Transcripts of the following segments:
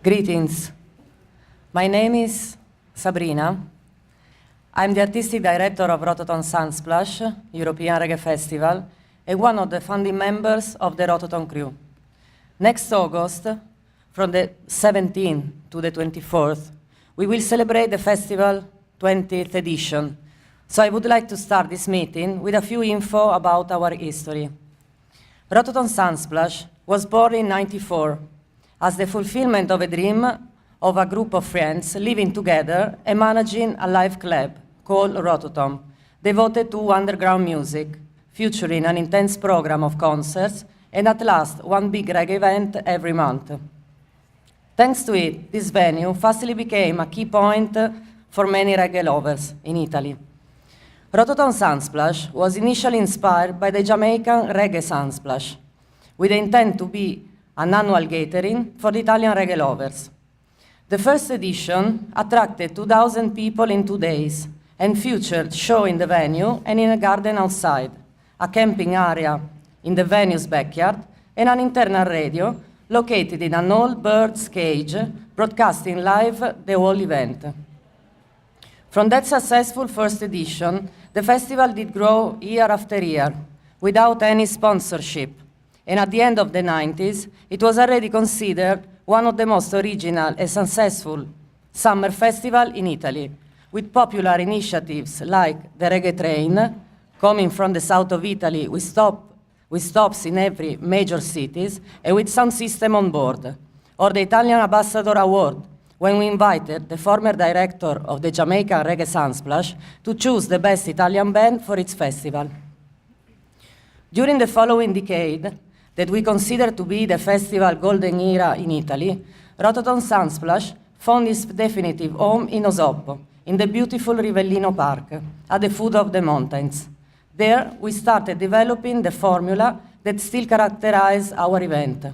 Greetings. My name is Sabrina. I'm the artistic director of ROTOTOM Sunsplash, European Reggae Festival, and one of the founding members of the ROTOTOM crew. Next August, from the 17th to the 24th, we will celebrate the festival 20th edition. So I would like to start this meeting with a few info about our history. ROTOTOM Sunsplash was born in '94 as the fulfillment of a dream of a group of friends living together and managing a live club called ROTOTOM, devoted to underground music, featuring an intense program of concerts and at last one big reggae event every month. Thanks to it, this venue fastly became a key point for many reggae lovers in Italy. ROTOTOM Sunsplash was initially inspired by the Jamaican Reggae Sunsplash, with the intent to be an annual gathering for the Italian reggae lovers. The first edition attracted 2,000 people in 2 days and featured show in the venue and in a garden outside, a camping area in the venue's backyard, and an internal radio located in an old bird's cage, broadcasting live the whole event. From that successful first edition, the festival did grow year after year, without any sponsorship. And at the end of the 90s, it was already considered one of the most original and successful summer festivals in Italy, with popular initiatives like the Reggae Train, coming from the south of Italy with stops in every major cities, and with sound system on board, or the Italian Ambassador Award, when we invited the former director of the Jamaican Reggae Sunsplash to choose the best Italian band for its festival. During the following decade, that we consider to be the festival golden era in Italy, ROTOTOM Sunsplash found its definitive home in Osoppo, in the beautiful Rivellino Park, at the foot of the mountains. There, we started developing the formula that still characterizes our event: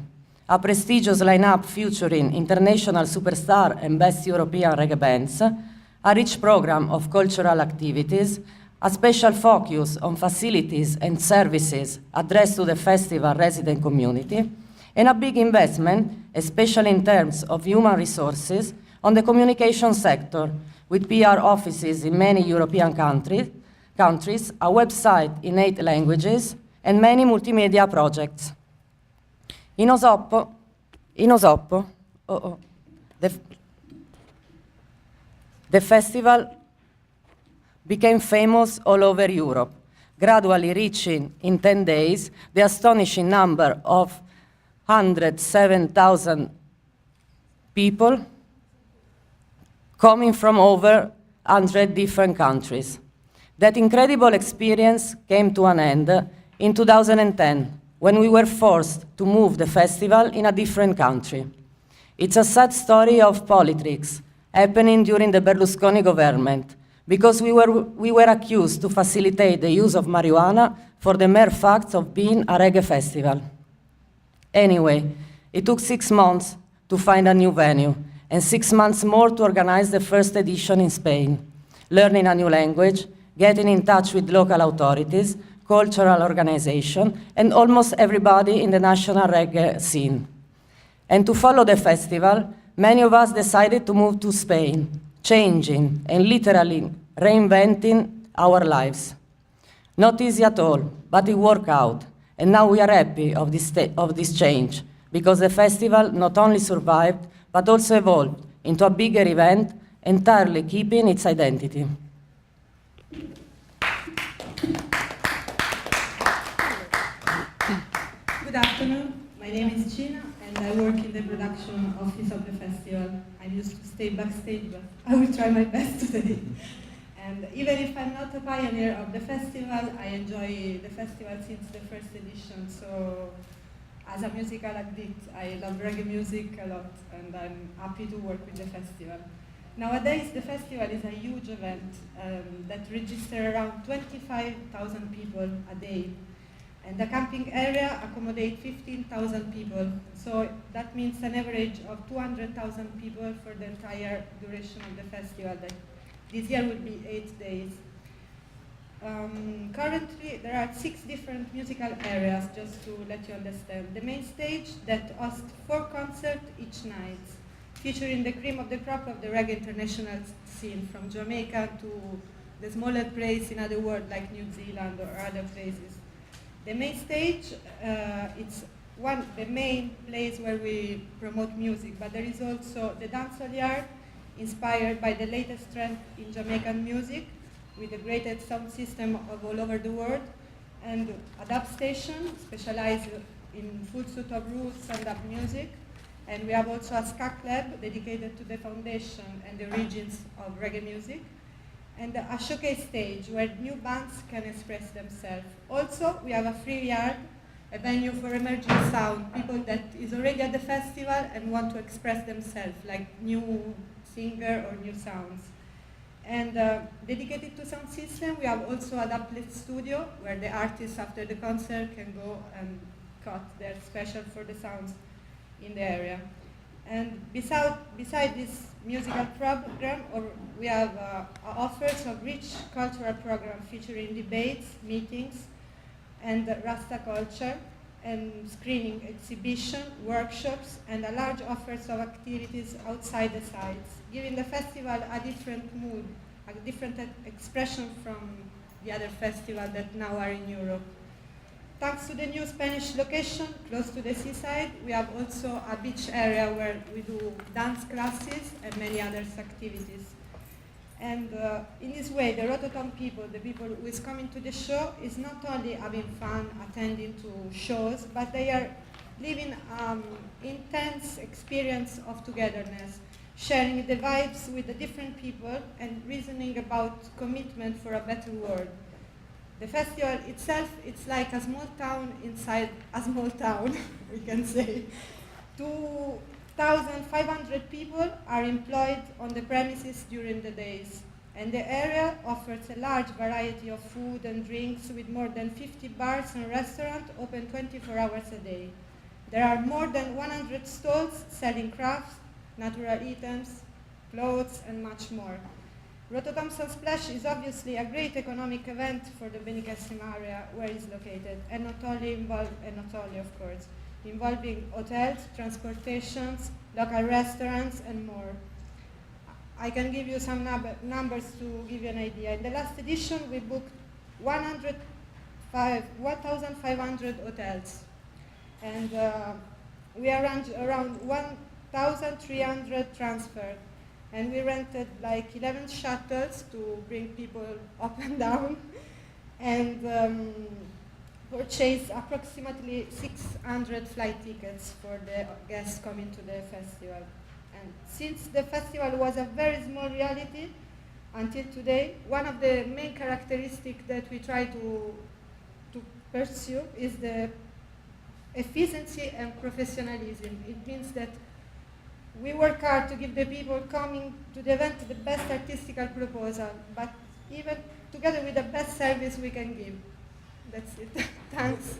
a prestigious lineup featuring international superstar and best European reggae bands, a rich program of cultural activities, a special focus on facilities and services addressed to the festival resident community, and a big investment, especially in terms of human resources, on the communication sector, with PR offices in many European countries, a website in 8 languages, and many multimedia projects. In Osoppo, the festival became famous all over Europe, gradually reaching in 10 days the astonishing number of 107,000 people coming from over 100 different countries. That incredible experience came to an end in 2010, when we were forced to move the festival in a different country. It's a sad story of politics happening during the Berlusconi government, because we were accused to facilitate the use of marijuana for the mere fact of being a reggae festival. Anyway, it took 6 months to find a new venue, and 6 months more to organize the first edition in Spain, learning a new language, getting in touch with local authorities, cultural organizations, and almost everybody in the national reggae scene. And to follow the festival, many of us decided to move to Spain, changing and literally reinventing our lives. Not easy at all, but it worked out, and now we are happy of this change, because the festival not only survived, but also evolved into a bigger event, entirely keeping its identity. Good afternoon, my name is Gina, and I work in the production office of the festival. I'm used to stay backstage, but I will try my best today. And even if I'm not a pioneer of the festival, I enjoy the festival since the first edition. So as a musical addict, I love reggae music a lot, and I'm happy to work with the festival. Nowadays, the festival is a huge event that registers around 25,000 people a day. And the camping area accommodates 15,000 people. So that means an average of 200,000 people for the entire duration of the festival. That This year will be 8 days. Currently, there are 6 different musical areas, just to let you understand. The main stage that hosts 4 concerts each night, featuring the cream of the crop of the reggae international scene, from Jamaica to the smaller place in other world like New Zealand or other places. The main stage, it's the main place where we promote music, but there is also the dancehall yard, inspired by the latest trend in Jamaican music, with the greatest sound system of all over the world, and a dub station specialized in full suite of roots and dub music. And we have also a ska club dedicated to the foundation and the origins of reggae music, and a showcase stage where new bands can express themselves. Also, we have a free yard, a venue for emerging sound, people that is already at the festival and want to express themselves, like new singer or new sounds. And dedicated to sound system, we have also a dubplate studio where the artists after the concert can go and cut their special for the sounds in the area. And beside this musical program, we have offers of rich cultural program featuring debates, meetings, and Rasta culture, and screening, exhibition, workshops, and a large offers of activities outside the sites, giving the festival a different mood, a different expression from the other festivals that now are in Europe. Thanks to the new Spanish location, close to the seaside, we have also a beach area where we do dance classes and many other activities. And in this way, the ROTOTOM people, the people who is coming to the show, is not only having fun, attending to shows, but they are living intense experience of togetherness, sharing the vibes with the different people and reasoning about commitment for a better world. The festival itself, it's like a small town inside a small town, we can say. 2,500 people are employed on the premises during the days, and the area offers a large variety of food and drinks with more than 50 bars and restaurants open 24 hours a day. There are more than 100 stalls selling crafts, natural items, clothes, and much more. ROTOTOM Sunsplash is obviously a great economic event for the Benicassim area where it's located, and not only of course, involving hotels, transportations, local restaurants, and more. I can give you some numbers to give you an idea. In the last edition, we booked 1,500 hotels, and we arranged around 1,300 transfers, and we rented like 11 shuttles to bring people up and down, and purchased approximately 600 flight tickets for the guests coming to the festival. And since the festival was a very small reality until today, one of the main characteristics that we try to pursue is the efficiency and professionalism. It means that we work hard to give the people coming to the event the best artistical proposal, but even together with the best service we can give. That's it. Thanks.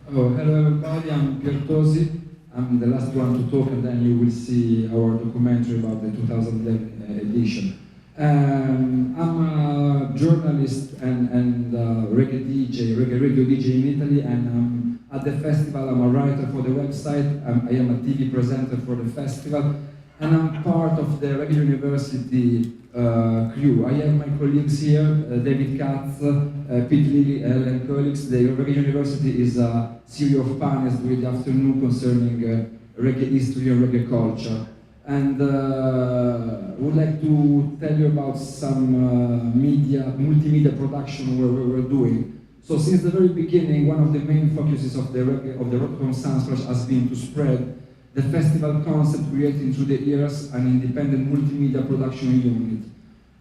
Oh, hello everybody, I'm Pier Tosi. I'm the last one to talk, and then you will see our documentary about the 2011 edition. I'm a journalist and reggae DJ, reggae radio DJ in Italy, and at the festival I'm a writer for the website. I am a TV presenter for the festival, and I'm part of the Reggae University crew. I have my colleagues here, David Katz, Pete Lilly, Ellen Colix. The Reggae University is a series of panels during the afternoon concerning reggae history and reggae culture. And I would like to tell you about some multimedia production we're doing. So since the very beginning, one of the main focuses of the ROTOTOM Sunsplash has been to spread the festival concept, creating through the years an independent multimedia production unit.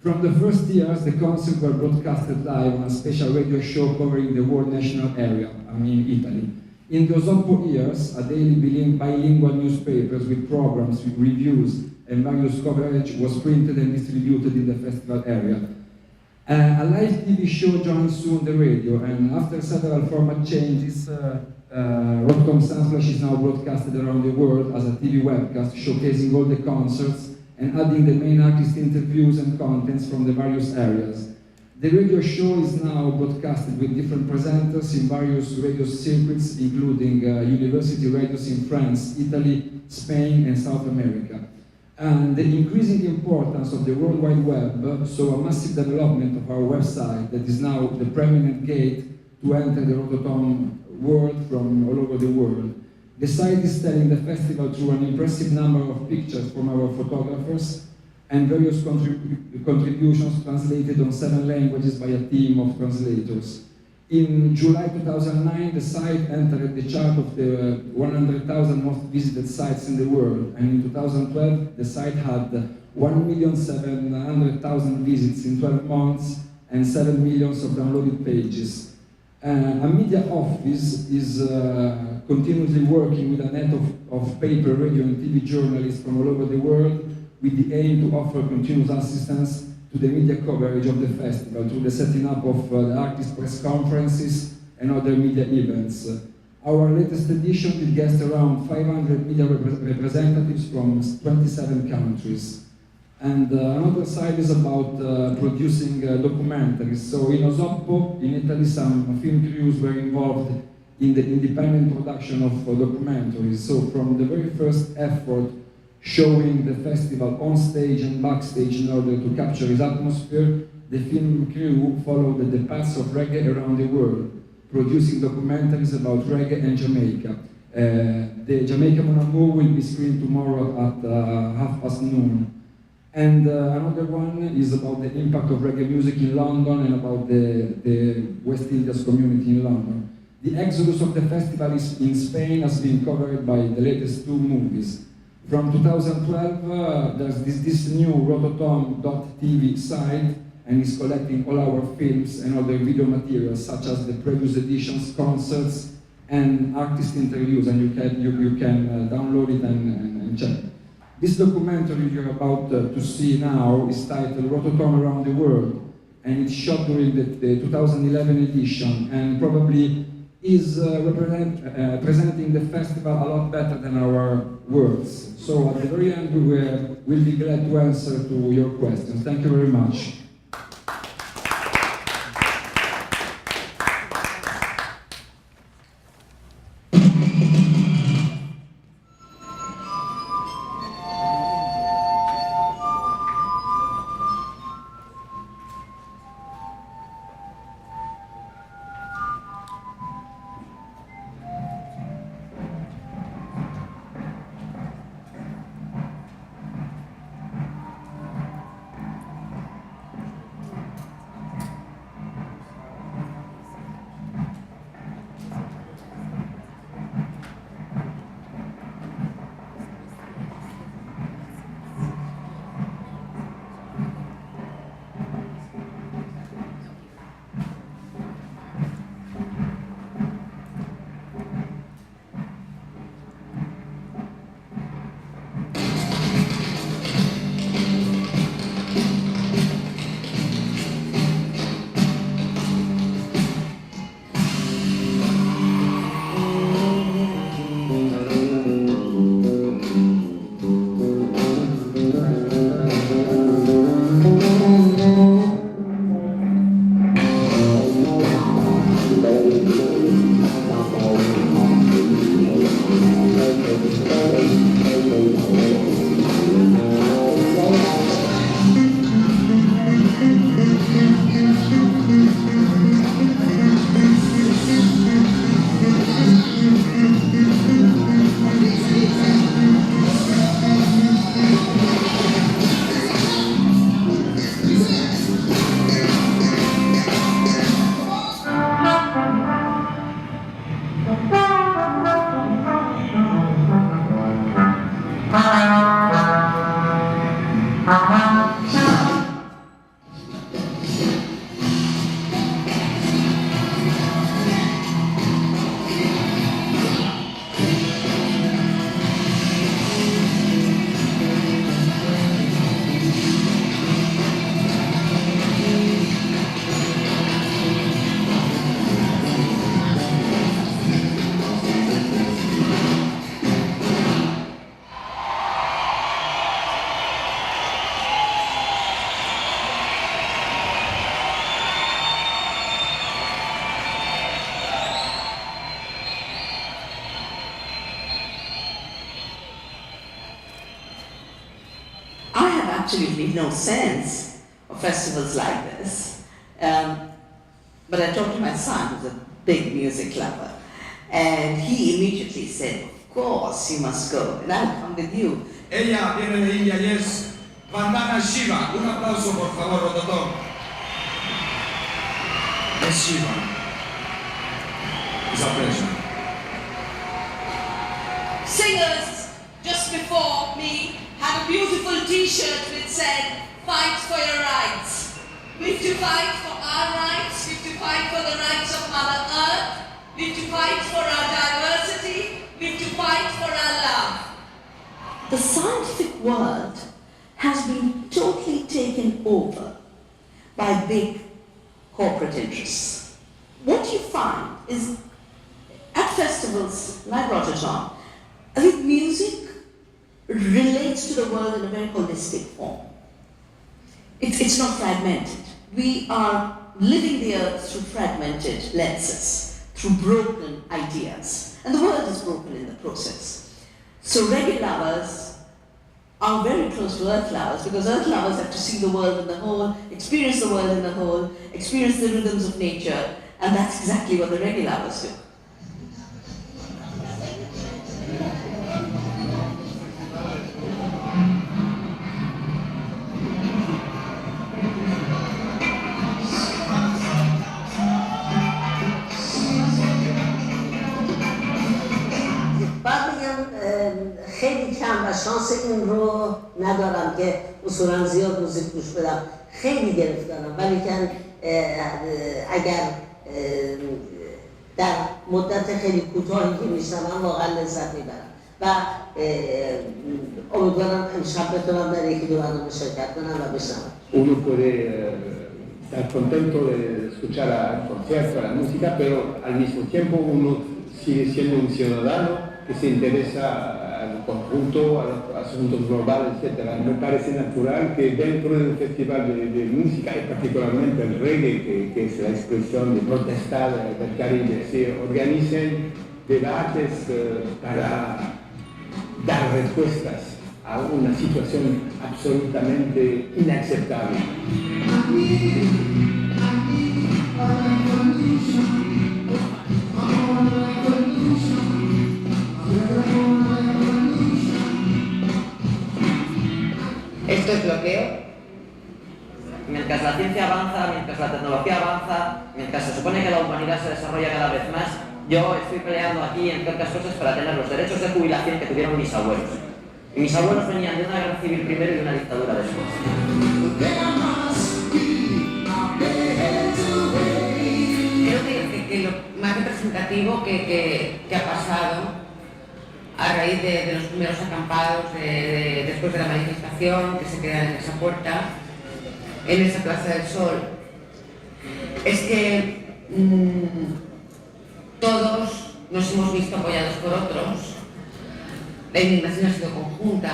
From the first years, the concerts were broadcasted live on a special radio show covering the world national area, Italy. In those 8 years, a daily bilingual newspapers with programs, with reviews, and various coverage was printed and distributed in the festival area. A live TV show joined soon the radio, and after several format changes, ROTOTOM Sunsplash is now broadcasted around the world as a TV webcast showcasing all the concerts and adding the main artist interviews and contents from the various areas. The radio show is now broadcasted with different presenters in various radio circuits, including university radios in France, Italy, Spain, and South America. And the increasing importance of the World Wide Web saw a massive development of our website that is now the preeminent gate to enter the ROTOTOM world from all over the world. The site is telling the festival through an impressive number of pictures from our photographers and various contributions translated on 7 languages by a team of translators. In July 2009, the site entered the chart of the 100,000 most visited sites in the world, and in 2012, the site had 1,700,000 visits in 12 months and 7 million of downloaded pages. A media office is continuously working with a net of paper, radio, and TV journalists from all over the world with the aim to offer continuous assistance to the media coverage of the festival through the setting up of the artist press conferences and other media events. Our latest edition will guest around 500 media representatives from 27 countries. And another side is about producing documentaries. So in Osoppo, in Italy, some film crews were involved in the independent production of documentaries. So from the very first effort, showing the festival on stage and backstage in order to capture its atmosphere, the film crew followed the paths of reggae around the world, producing documentaries about reggae and Jamaica. The Jamaica Mon Amour will be screened tomorrow at 12:30. And another one is about the impact of reggae music in London and about the West Indies community in London. The exodus of the festival in Spain has been covered by the latest 2 movies. From 2012, there's this new rototom.tv site, and is collecting all our films and other video materials, such as the previous editions, concerts, and artist interviews, and you can download it and check. This documentary you're about to see now is titled ROTOTOM Around the World, and it's shot during the 2011 edition, and probably is presenting the festival a lot better than our words. So at the very end, we'll be glad to answer to your questions. Thank you very much. Bye. absolutely no sense of festivals like this. But I talked to my son, who's a big music lover, and he immediately said, of course you must go, and I'll come with you. Ella viene de India y es Vandana Shiva. Un aplauso por favor, Rototom. Es Shiva. It's a pleasure. Singers just before me had a beautiful t-shirt which said, "Fight for your rights." We have to fight for our rights, we have to fight for the rights of Mother Earth, we have to fight for our diversity, we have to fight for our love. The scientific world has been totally taken over by big corporate interests. What you find is at festivals like ROTOTOM, I think music relates to the world in a very holistic form. It's not fragmented. We are living the earth through fragmented lenses, through broken ideas, and the world is broken in the process. So reggae lovers are very close to earth lovers, because earth lovers have to see the world in the whole, experience the world in the whole, experience the rhythms of nature, and that's exactly what the reggae lovers do. خیلی کم و شانس این رو ندارم که اصولا زیاد موزیک گوش بدم، خیلی گرفتارم، ولی که اگر در مدت خیلی کوتاهی که میشنوم واقعا لذت میبرم و امیدوارم امشب بتونم در یکی دو برنامه شرکت کنم و بشنوم. Uno puede estar contento de escuchar al concierto, a la música, pero al mismo tiempo uno sigue siendo un ciudadano que se interesa al conjunto, a los asuntos globales, etc. Me parece natural que dentro de un festival de música, y particularmente el reggae, que es la expresión de protestar del Caribe, se organicen debates para dar respuestas a una situación absolutamente inaceptable. Esto es bloqueo. Mientras la ciencia avanza, mientras la tecnología avanza, mientras se supone que la humanidad se desarrolla cada vez más, yo estoy peleando aquí, entre otras cosas, para tener los derechos de jubilación que tuvieron mis abuelos. Y mis abuelos venían de una guerra civil primero y de una dictadura después. Creo que lo más representativo que ha pasado a raíz de los primeros acampados, después de la manifestación, que se quedan en esa puerta, en esa Plaza del Sol, es que todos nos hemos visto apoyados por otros. La indignación ha sido conjunta.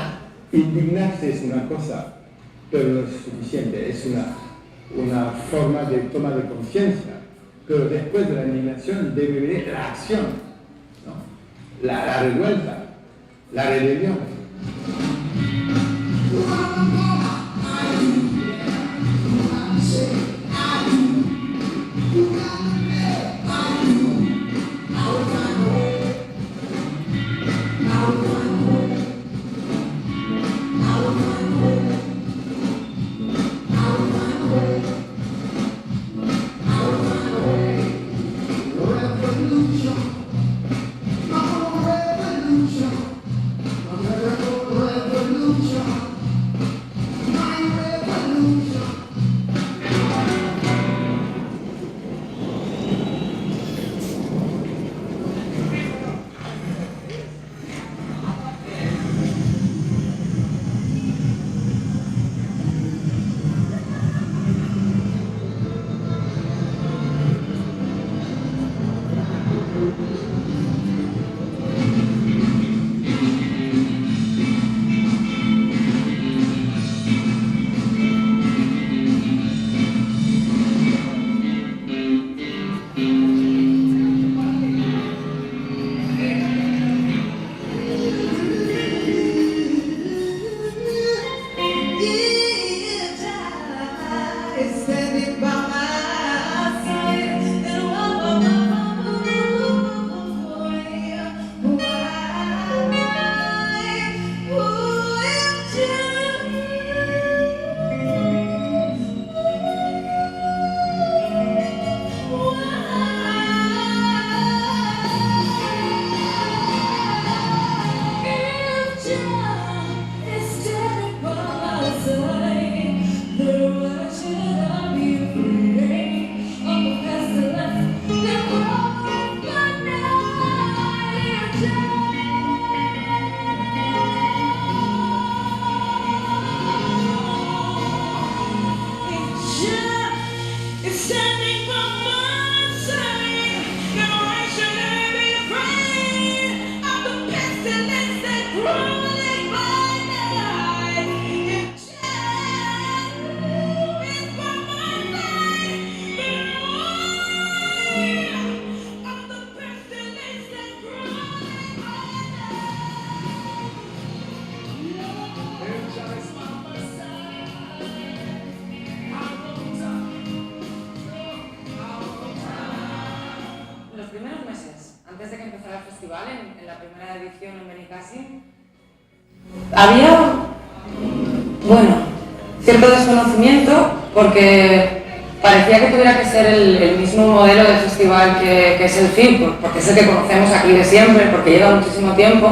Indignarse es una cosa, pero no es suficiente, es una forma de toma de conciencia. Pero después de la indignación debe venir la acción, ¿no? La revuelta, la rebelión. Benicàssim, había, bueno, cierto desconocimiento porque parecía que tuviera que ser el mismo modelo de festival que es el FIP, porque es el que conocemos aquí de siempre, porque lleva muchísimo tiempo.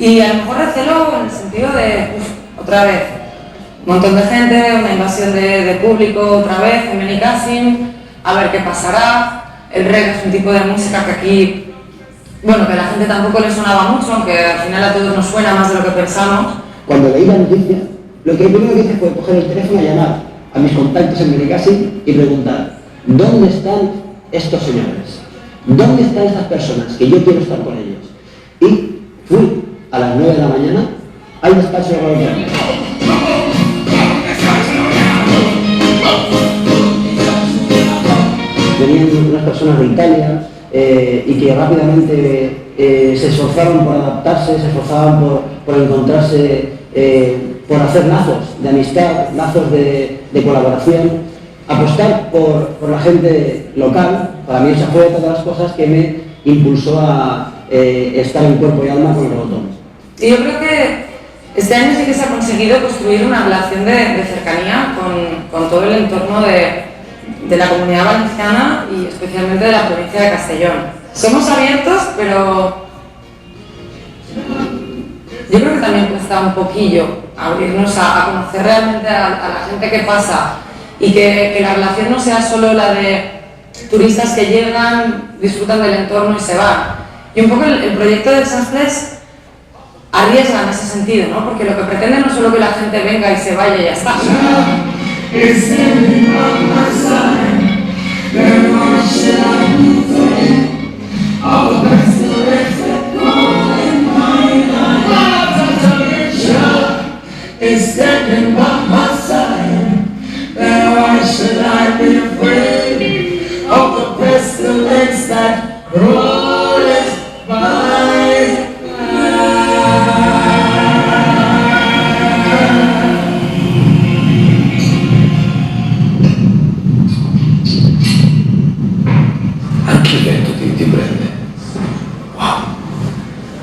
Y a lo mejor recelo en el sentido de, otra vez, un montón de gente, una invasión de público otra vez en Benicàssim, a ver qué pasará. El reggae es un tipo de música que aquí, bueno, que a la gente tampoco le sonaba mucho, aunque al final a todos nos suena más de lo que pensamos. Cuando leí la noticia, lo que primero que hice fue coger el teléfono y llamar a mis contactos en Benicàssim y preguntar: ¿dónde están estos señores? ¿Dónde están estas personas? Que yo quiero estar con ellos. Y fui a las 9 de la mañana al despacho de ROTOTOM. Venían unas personas de Italia y que rápidamente se esforzaron por adaptarse, se esforzaban por encontrarse, por hacer lazos de amistad, lazos de colaboración, apostar por la gente local. Para mí esa fue otra de las cosas que me impulsó a estar en cuerpo y alma con el ROTOTOM. Y yo creo que este año sí que se ha conseguido construir una relación de cercanía con todo el entorno de la Comunidad Valenciana y especialmente de la provincia de Castellón. Somos abiertos, pero yo creo que también cuesta un poquillo abrirnos a conocer realmente a la gente que pasa y que la relación no sea solo la de turistas que llegan, disfrutan del entorno y se van. Y un poco el proyecto del Sunsplash arriesga en ese sentido, ¿no? Porque lo que pretende no es solo que la gente venga y se vaya y ya está.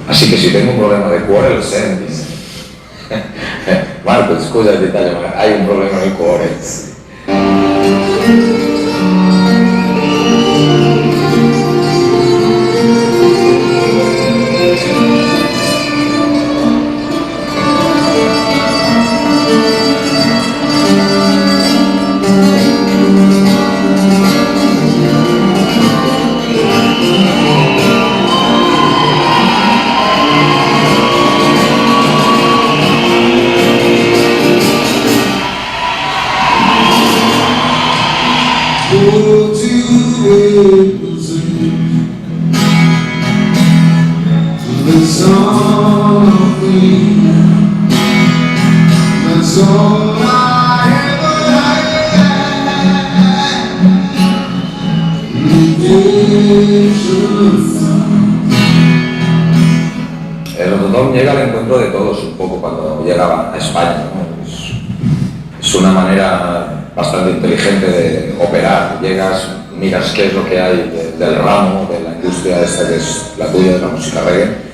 Así che si tengo un problema del cuore lo senti. Marco, scusa il dettaglio, ma hai un problema nel cuore? El ROTOTOM llega al encuentro de todos un poco cuando llega a España, ¿no? Es una manera bastante inteligente de operar. Llegas, miras qué es lo que hay del ramo, de la industria esta que es la tuya, de la música reggae.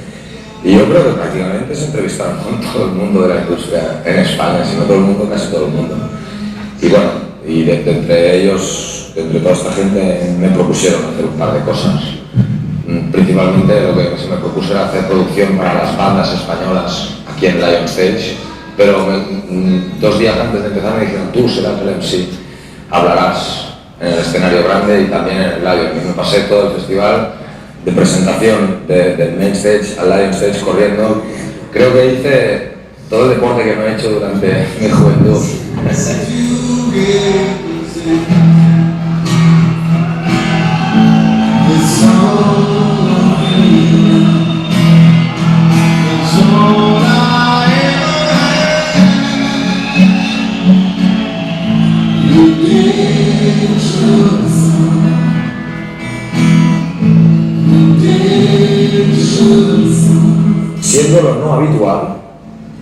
Y yo creo que prácticamente se entrevistaron con todo el mundo de la industria en España, si no todo el mundo, casi todo el mundo. Y bueno, y de entre ellos, entre toda esta gente, me propusieron hacer un par de cosas. Principalmente lo que se me propuso era hacer producción para las bandas españolas aquí en Lion Stage, pero 2 días antes de empezar me dijeron: tú serás el MC, hablarás en el escenario grande y también en el Lion. Y me pasé todo el festival de presentación del main stage al Lion Stage corriendo. Creo que hice todo el deporte que no he hecho durante mi juventud. Siendo lo no habitual,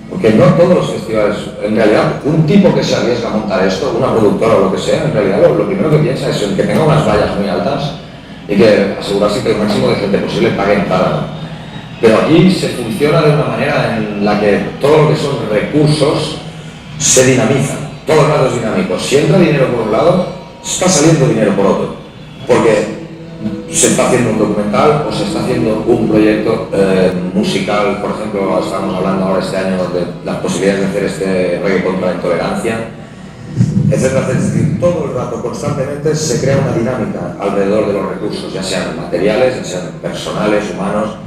porque no todos los festivales, en realidad un tipo que se arriesga a montar esto, una productora o lo que sea, en realidad lo primero que piensa es en que tenga unas vallas muy altas y que asegurarse que el máximo de gente posible pague entrada. Pero aquí se funciona de una manera en la que todo lo que son recursos se dinamizan, todo el rato es dinámico. Si entra dinero por un lado, está saliendo dinero por otro, porque se está haciendo un documental o se está haciendo un proyecto musical. Por ejemplo, estamos hablando ahora este año de las posibilidades de hacer este reggae contra la intolerancia, etcétera. Es decir, todo el rato, constantemente, se crea una dinámica alrededor de los recursos, ya sean materiales, ya sean personales, humanos,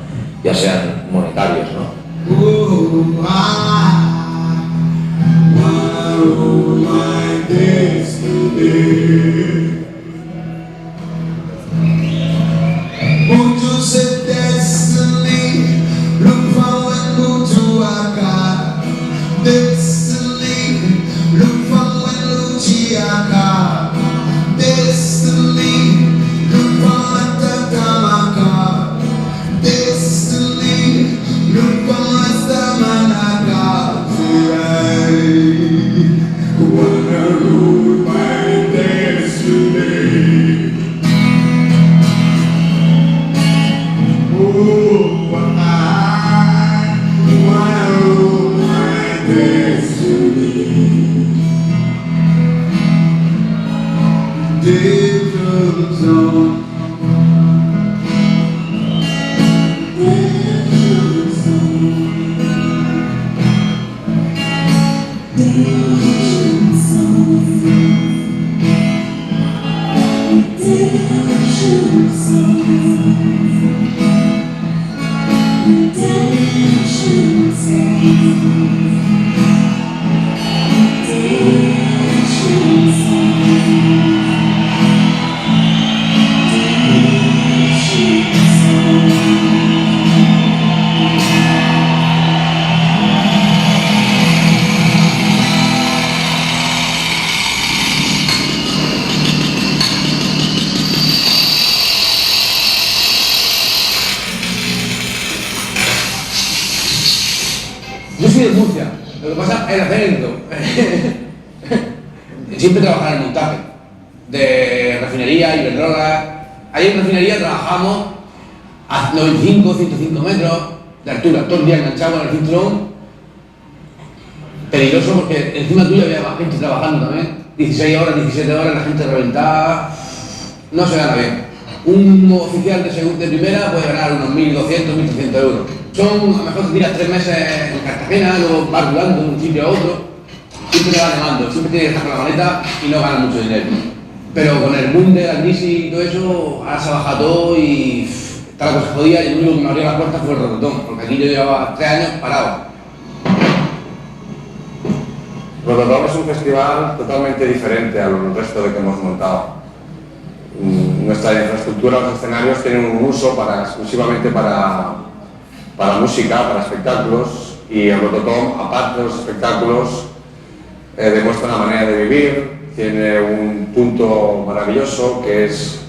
ya sean monetarios, ¿no? Muchos se destiny, look forward, move to our God. Destiny, look forward, move to our God. Destiny, look forward, to our God. Destiny, look forward, to our God. I wanna rule my destiny. Yo soy de Murcia, lo que pasa es acento. Siempre trabajaba en el montaje de refinería, Iberdrola. Ahí en refinería trabajamos a 95, 105 metros de altura, todo el día enganchado en el cinturón. Peligroso porque encima tuyo había más gente trabajando también. 16 horas, 17 horas, la gente reventada. No se gana bien. Un oficial de primera puede ganar unos 1.200, 1.300 euros. A lo mejor te tiras 3 meses en Cartagena, luego vas volando de un sitio a otro, siempre te van llamando, siempre tienes que estar con la maleta y no ganas mucho dinero. Pero con el boom de la crisis y todo eso, ahora se ha bajado todo y está la cosa jodida, y el único que me abrió las puertas fue el ROTOTOM, porque aquí yo llevaba 3 años parado. ROTOTOM es un festival totalmente diferente al resto de que hemos montado. Nuestra infraestructura, los escenarios tienen un uso exclusivamente para música, para espectáculos, y el ROTOTOM, aparte de los espectáculos, demuestra una manera de vivir, tiene un punto maravilloso que es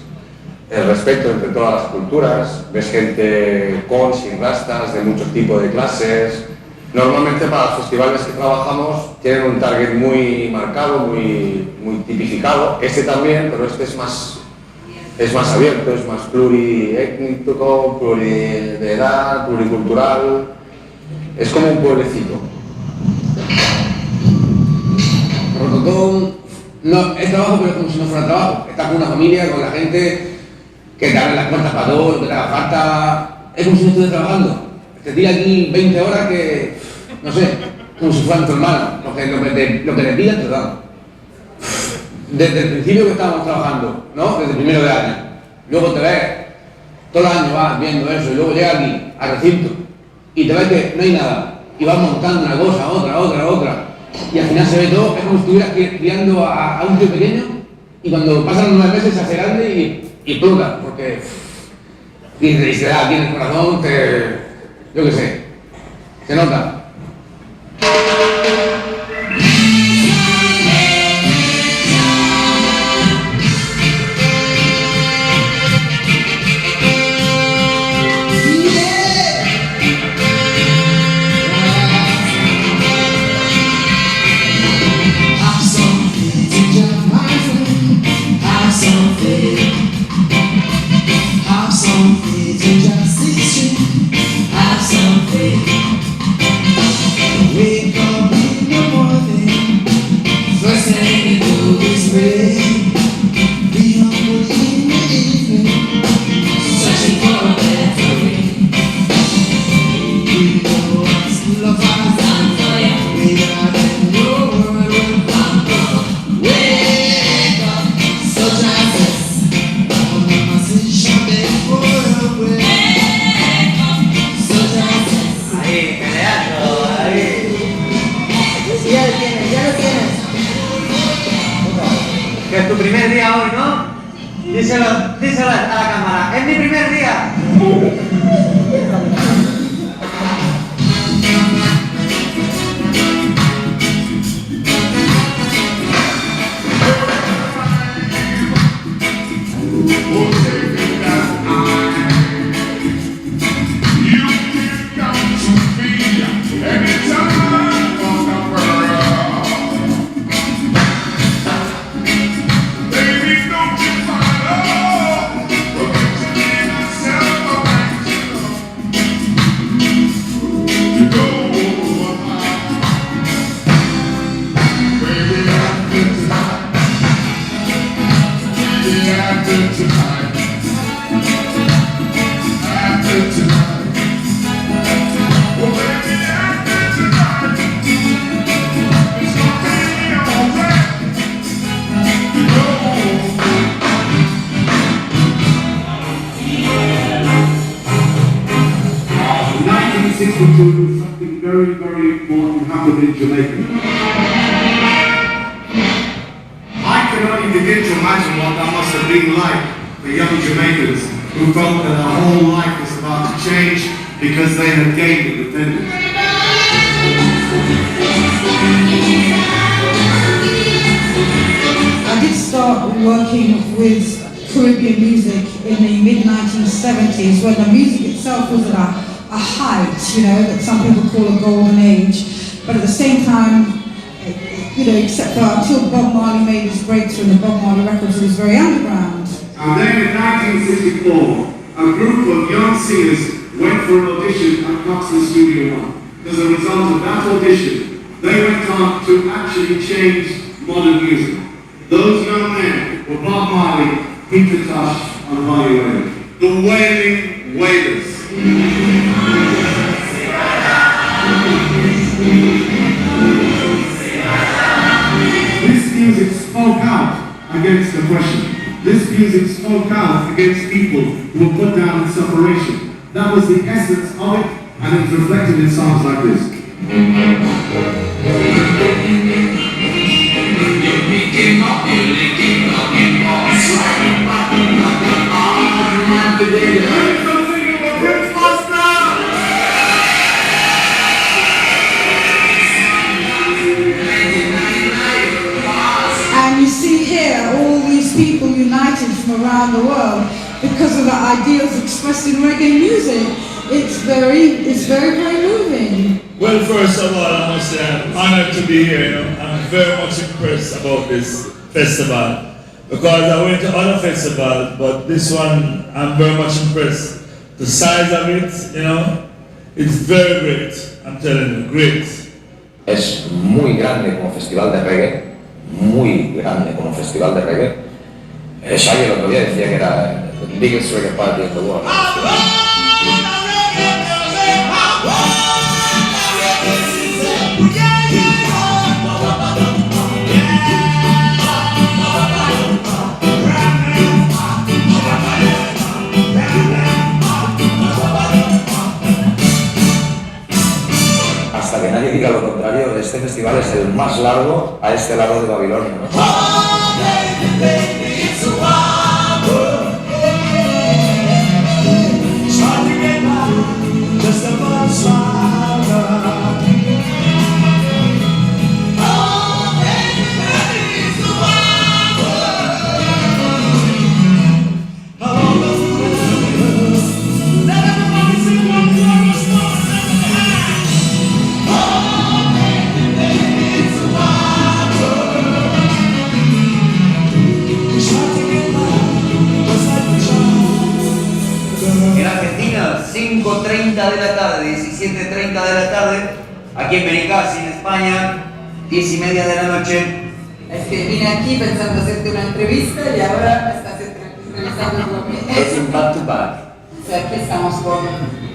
el respeto entre todas las culturas. Ves gente con, sin rastas, de muchos tipos de clases. Normalmente para los festivales que trabajamos tienen un target muy marcado, muy tipificado. Este también, pero este es más abierto, es más pluriétnico, de edad, pluricultural. Es como un pueblecito. ROTOTOM no es trabajo, pero es como si no fuera trabajo. Estás con una familia, con la gente que te abre las puertas para todo, lo que te haga falta. Es como si no estuvieras trabajando. Te tira aquí 20 horas que, no sé, como si fueran tu hermano. Lo que te pidas te lo dan. Desde el principio que estábamos trabajando, ¿no? Desde el primero de año. Luego te ves, todo el año vas viendo eso, y luego llegas aquí, al recinto, y te ves que no hay nada. Y vas montando una cosa, otra. Y al final se ve todo, es como si estuvieras criando a un tío pequeño, y cuando pasan los 9 meses se hace grande y explota, porque y se da aquí en el corazón, yo qué sé, se nota. Have some faith in justice. Have primer día hoy, ¿no? Díselo a la cámara. ¡Es mi primer día! Something very, very important happened in Jamaica. I can only begin to imagine what that must have been like for young Jamaicans who felt that their whole life was about to change because they had gained independence. I did start working with Caribbean music in the mid-1970s when the music itself was at a height, you know, that some people call a golden age. But at the same time, you know, except for until Bob Marley made his breakthrough in the Bob Marley records, it was very underground. And then in 1964, a group of young singers went for an audition at Cox's Studio One. As a result of that audition, they went on to actually change modern music. Those young men were Bob Marley, Peter Tosh, and Holly Whalen. The Wailing Wailers. This music spoke out against oppression. This music spoke out against people who were put down in separation. That was the essence of it, and it's reflected in songs like this. And you see here all these people united from around the world because of the ideals expressed in reggae music. It's very, very moving. Well, first of all, I must say I'm honored to be here. You know, I'm very much impressed about this festival because I went to other festivals, but this one I'm very much impressed. The size of it, you know, it's very great. I'm telling you, great. Es muy grande como festival de reggae, muy grande como festival de reggae. Shaggy el otro día decía que era the biggest reggae party in the world. Hasta que nadie diga lo contrario, este festival es el más largo a este lado de Babilonia, ¿no? En Argentina, 5:30 de la tarde, 17:30 de la tarde. Aquí en Benicassi, en España, 10:30 de la noche. Es que vine aquí pensando hacerte una entrevista y ahora me estás entrevistando conmigo. Es un back to back. O sea, aquí estamos con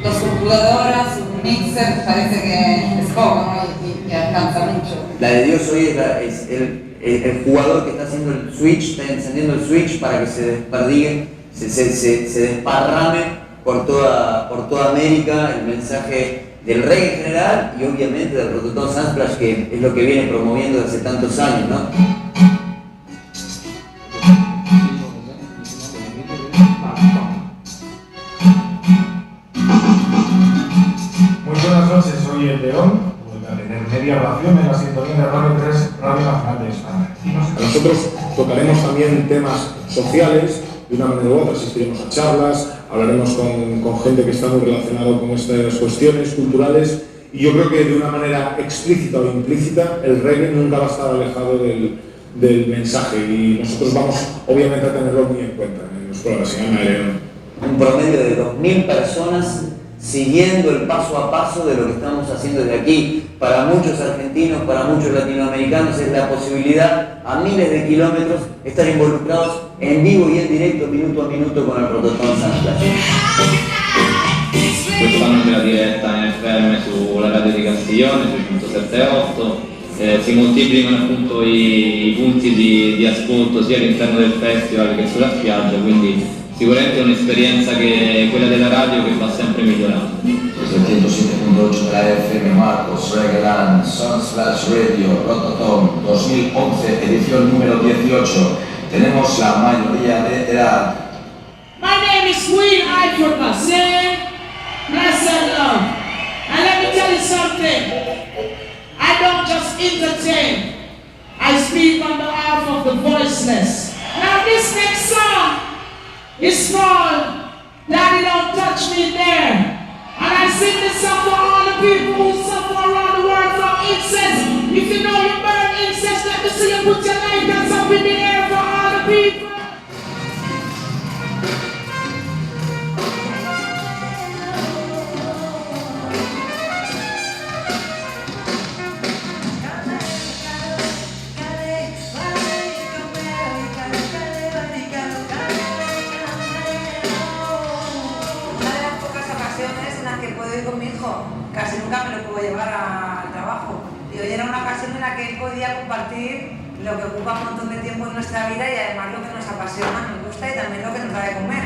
dos computadoras, un mixer, parece que es poco, ¿no? Y que alcanza mucho. La de Dios hoy es el jugador que está haciendo el switch, está encendiendo el switch para que se desperdigue, se desparrame por toda América el mensaje del reggae en general y obviamente del ROTOTOM Sunsplash, que es lo que viene promoviendo desde tantos años, ¿no? soy el León, de media ración en la sintonía de Radio 3, Radio Nacional de España. Nosotros tocaremos también temas sociales, de una manera u otra, asistiremos a charlas, hablaremos con gente que está muy relacionada con estas cuestiones culturales, y yo creo que de una manera explícita o implícita el reggae nunca va a estar alejado del mensaje, y nosotros vamos obviamente a tenerlo muy en cuenta en los programas. Un promedio de 2.000 personas siguiendo el paso a paso de lo que estamos haciendo desde aquí. Para muchos argentinos, para muchos latinoamericanos es la posibilidad a miles de kilómetros estar involucrados en vivo y en directo, minuto a minuto con el ROTOTOM Sunsplash. Quest'anno c'è la diretta in FM sulla radio di Castiglione, sui 107.8, si moltiplicano appunto i punti di ascolto sia all'interno del festival che sulla spiaggia, quindi sicuramente è un'esperienza che quella della radio che va sempre migliorando. Desde el 107.8 de la FM Marcos, Reggae, Sunsplash Radio, ROTOTOM 2011, edición número 18. Tenemos la mayoría de edad. My name is Queen Iford, say, bless and love. And let me tell you something. I don't just entertain. I speak on behalf of the voiceless. Now this next song is called Daddy Don't Touch Me There. And I sing this song for all the people who suffer around the world from incest. If you know you burn incest, let me see you put your lighters up in the air for all the people. Con mi hijo, casi nunca me lo puedo llevar al trabajo. Y hoy era una ocasión en la que él podía compartir lo que ocupa un montón de tiempo en nuestra vida y además lo que nos apasiona, nos gusta y también lo que nos da de comer.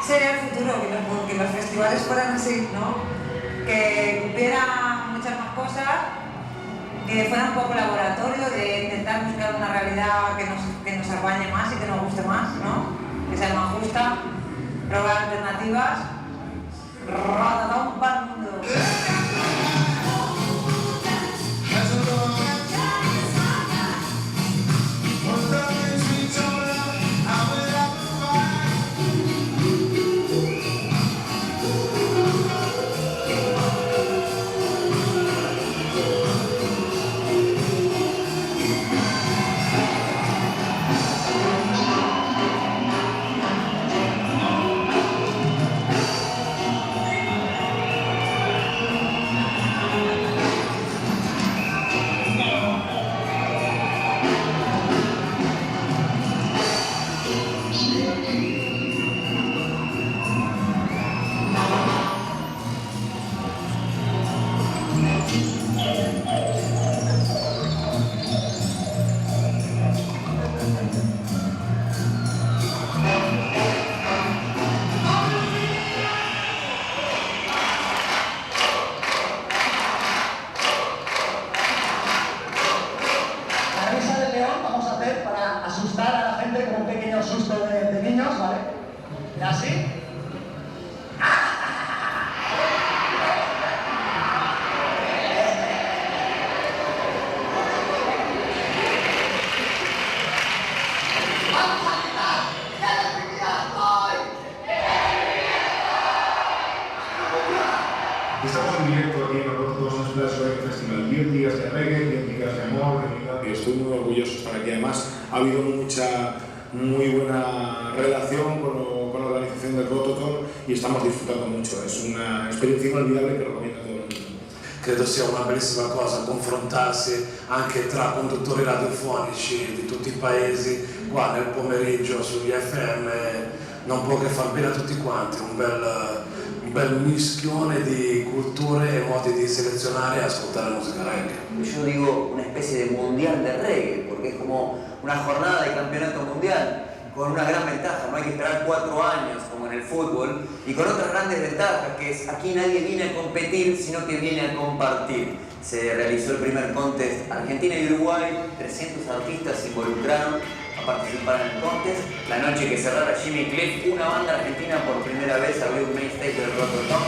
Sería el futuro, que los festivales fueran así, ¿no? Que hubiera muchas más cosas, que fuera un poco laboratorio de intentar buscar una realidad que nos apañe más y que nos guste más, ¿no? Que sea más justa, probar alternativas, ROTOTOM para el mundo. Estamos en directo aquí en el ROTOTOM Sunsplash Festival, 10 días de reggae, 10 días de amor, de vida. Y estoy muy orgulloso de estar aquí. Además, ha habido muy buena relación con la organización del ROTOTOM y estamos disfrutando mucho. Es una experiencia inolvidable que recomiendo a todo el mundo. Credo sia una bellissima cosa confrontarsi anche tra conduttori radiofonici di tutti i paesi qua nel pomeriggio sugli FM, non può che far bene a tutti quanti, un un bel mischione di culture e modi di selezionare e ascoltare musica reggae. Yo digo una especie de mundial de reggae, porque es como una jornada de campeonato mundial, con una gran ventaja, no hay que esperar 4 años como en el fútbol, y con otras grandes ventajas, que es aquí nadie viene a competir, sino que viene a compartir. Se realizó el primer contest Argentina y Uruguay, 300 artistas se involucraron a participar en el contest. La noche que cerrara Jimmy Cliff, una banda argentina por primera vez abrió un main stage del ROTOTOM.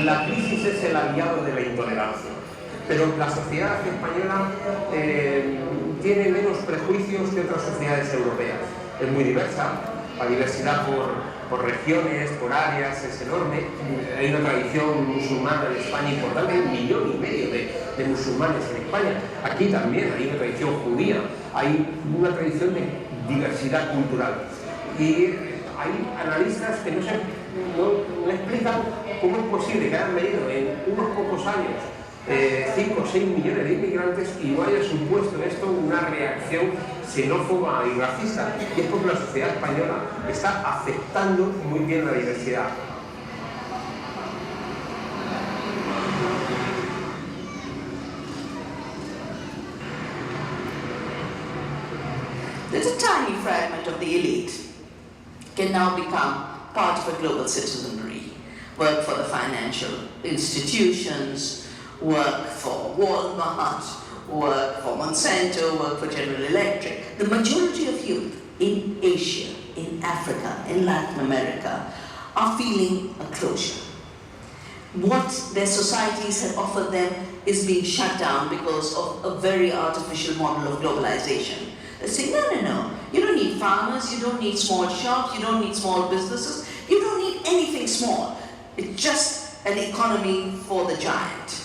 La crisis es el aliado de la intolerancia, pero la sociedad española tiene menos prejuicios que otras sociedades europeas. Es muy diversa, la diversidad por regiones, por áreas es enorme. Hay una tradición musulmana en España importante, hay 1,5 millones de musulmanes en España. Aquí también hay una tradición judía, hay una tradición de diversidad cultural. Y hay analistas que no explican cómo es posible que hayan venido en unos pocos años 5 o 6 millones de inmigrantes y no haya supuesto esto una reacción xenófoba y racista. Y es porque la sociedad española está aceptando muy bien la diversidad. There's a tiny fragment of the elite can now become part of a global citizenry, work for the financial institutions, work for Walmart, work for Monsanto, work for General Electric. The majority of youth in Asia, in Africa, in Latin America are feeling a closure. What their societies have offered them is being shut down because of a very artificial model of globalization. They say, no, you don't need farmers, you don't need small shops, you don't need small businesses, you don't need anything small. It's just an economy for the giant.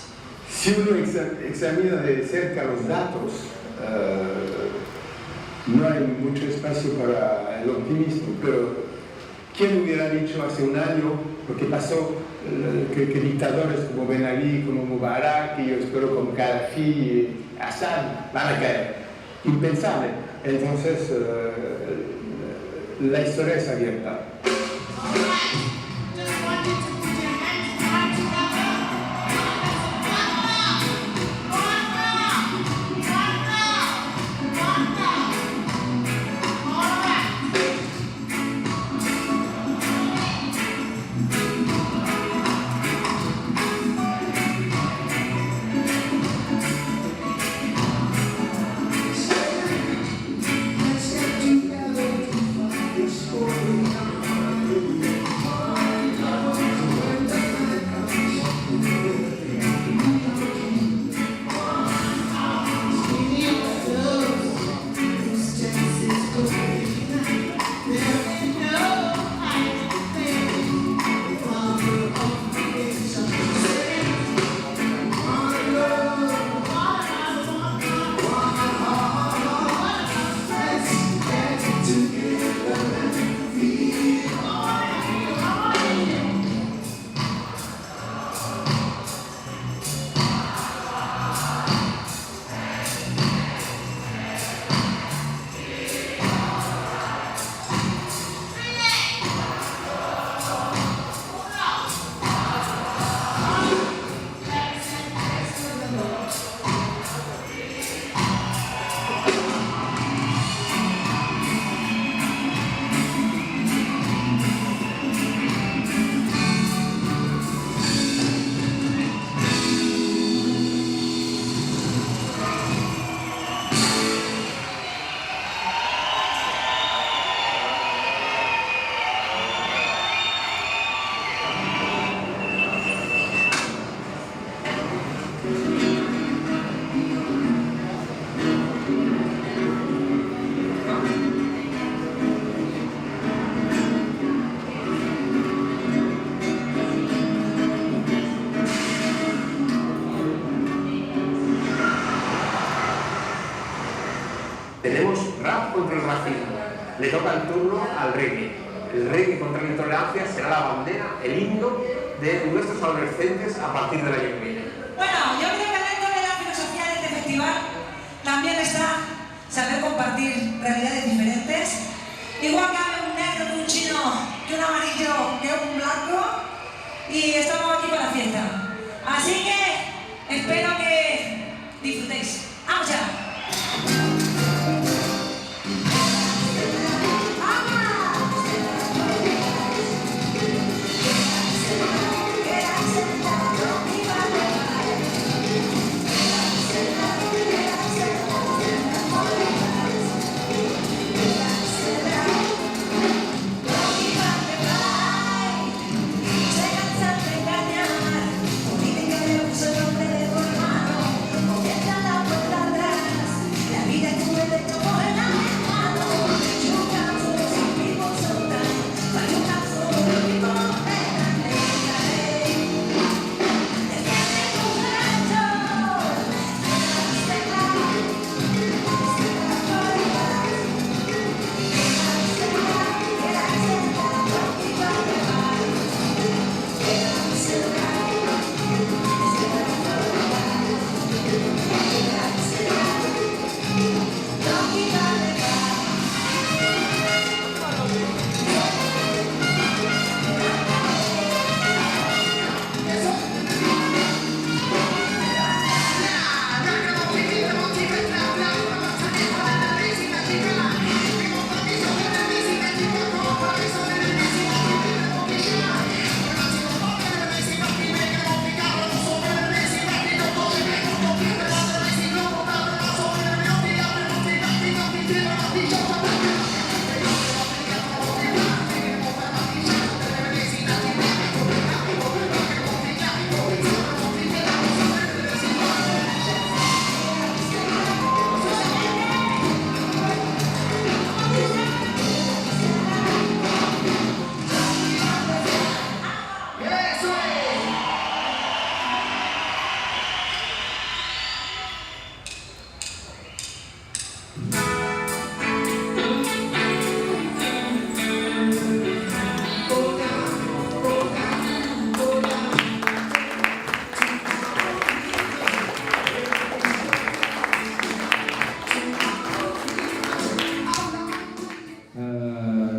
Si uno examina de cerca los datos, no hay mucho espacio para el optimismo, pero ¿quién hubiera dicho hace un año lo que pasó, que dictadores como Ben Ali, como Mubarak, y yo espero como Gaddafi y Assad van a caer? Impensable. Entonces, la historia es abierta. Let's get together to fight this war. Tenemos rap contra el racismo. Le toca el turno al reggae. El reggae contra la intolerancia será la bandera, el himno de nuestros adolescentes a partir del año que viene. Bueno, yo creo que dentro de la filosofía de este festival también está saber compartir realidades diferentes. Igual que hay un negro, que un chino, que un amarillo, que un blanco, y estamos aquí para la fiesta. Así que espero que disfrutéis. ¡Vamos ya!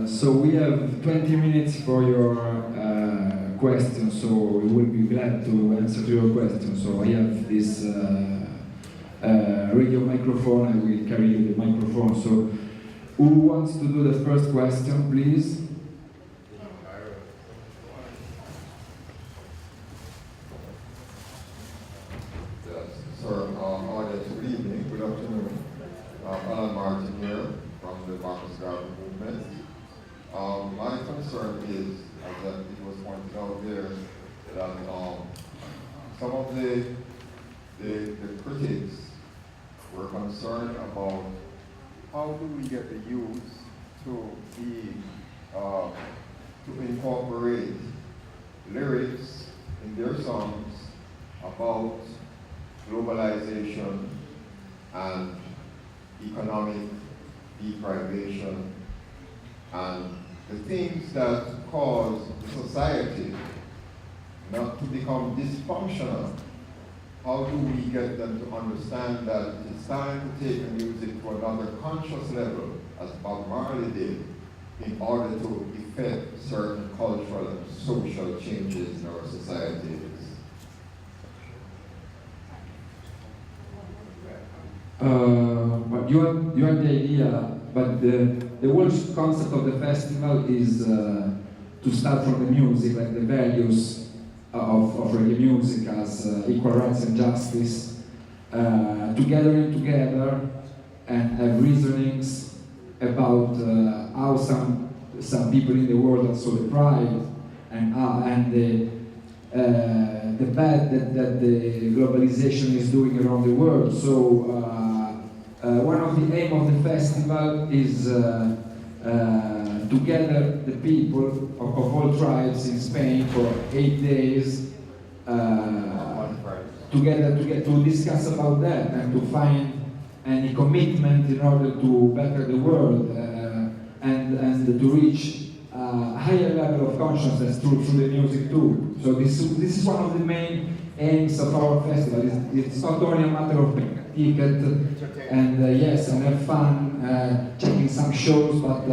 So we have 20 minutes for your questions, so we will be glad to answer to your questions. So I have this radio microphone, I will carry the microphone. So who wants to do the first question, please? Sir, audience, good evening, good afternoon. Alan Martin here from the Marcus Garden Movement. My concern is, as it was pointed out there, that some of the critics were concerned about how do we get the youth to be, to incorporate lyrics in their songs about globalization and economic deprivation and the things that cause society not to become dysfunctional. How do we get them to understand that it's time to take the music to another conscious level, as Bob Marley did, in order to effect certain cultural and social changes in our societies? But you have the idea, but the whole concept of the festival is to start from the music, like the values of reggae music as equal rights and justice, together and have reasonings about how some people in the world are so deprived and the bad that the globalization is doing around the world. So one of the aim of the festival is to gather the people of all tribes in Spain for 8 days together to discuss about that and to find any commitment in order to better the world and to reach a higher level of consciousness through the music too. So this is one of the main aims of our festival. It's not only a matter of paying a ticket and yes, and have fun, checking some shows, but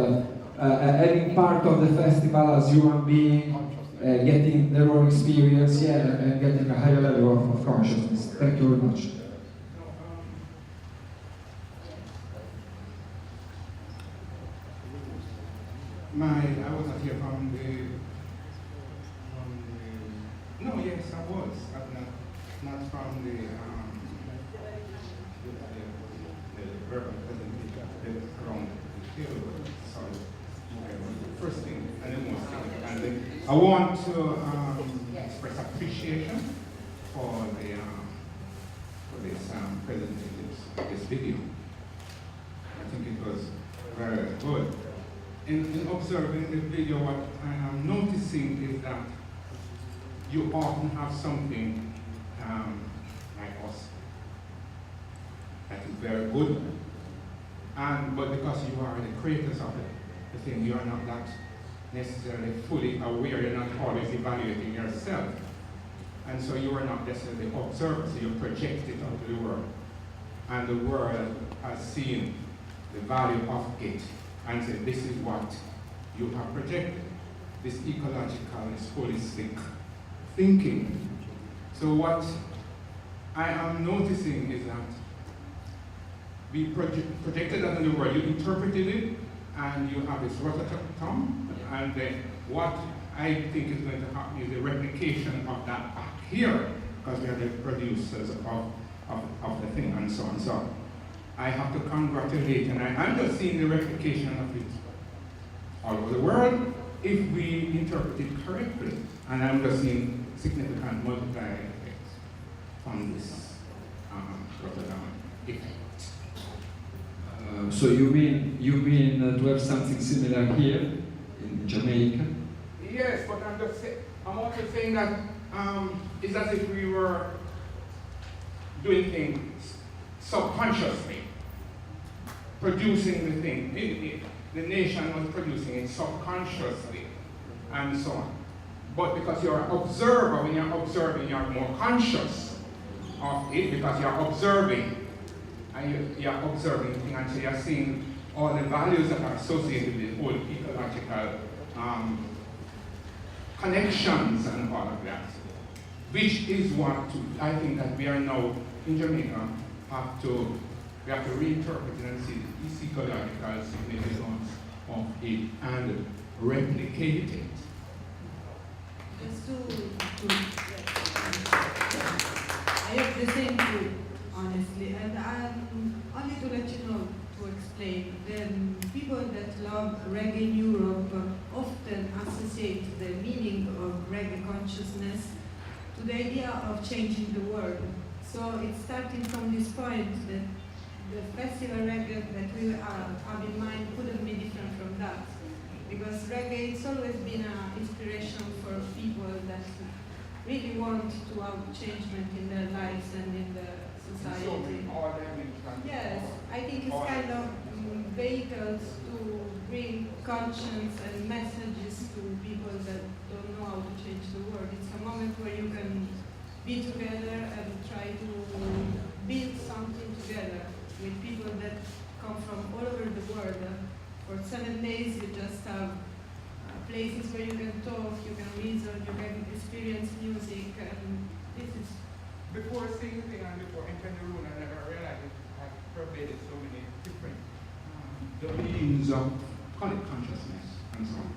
having part of the festival as human being, getting their own experience, and getting a higher level of consciousness. Thank you very much. I was not here from the no, yes, I was. Not from the verbal presentation around the table. Sorry. The first thing and the most significant thing. I want to express appreciation for this presentation, this video. I think it was very good. In observing the video, what I am noticing is that you often have something like us that is very good, but because you are the creators of the thing, you are not that necessarily fully aware, you're not always evaluating yourself, and so you are not necessarily the observer, so you project it onto the world, and the world has seen the value of it, and said, this is what you have projected, this ecological, this holistic thinking. So what I am noticing is that we projected that in the world, you interpreted it, and you have this ROTOTOM, and what I think is going to happen is the replication of that back here, because we are the producers of the thing, and so on. So I have to congratulate, and I'm just seeing the replication of it all over the world if we interpret it correctly. And I'm just seeing significant multiplier effects from this Rotterdam effect. So you mean to have something similar here in Jamaica? Yes, but I'm also saying that it's as if we were doing things subconsciously, producing the thing. The nation was producing it subconsciously, and so on. But because you're an observer, when you're observing, you're more conscious of it because you're observing, and you're observing the thing, and so you're seeing all the values that are associated with the whole ecological connections and all of that, which is what I think that we are now in Jamaica we have to reinterpret it and see the ecological significance of it and replicate it. Just I have the same view, honestly, and only to let you know, to explain, then people that love reggae in Europe often associate the meaning of reggae consciousness to the idea of changing the world. So it's starting from this point that the festival reggae that we have in mind couldn't be different from that. Because reggae, it's always been an inspiration for people that really want to have changement in their lives and in the society. Yes, I think it's kind of vehicles to bring conscience and messages to people that don't know how to change the world. It's a moment where you can be together and try to build something together with people that come from all over the world. For 7 days, you just have places where you can talk, you can reason, you can experience music, and this is... Before seeing the thing and before entering the room, I never realized it had pervaded so many different domains of consciousness and so on.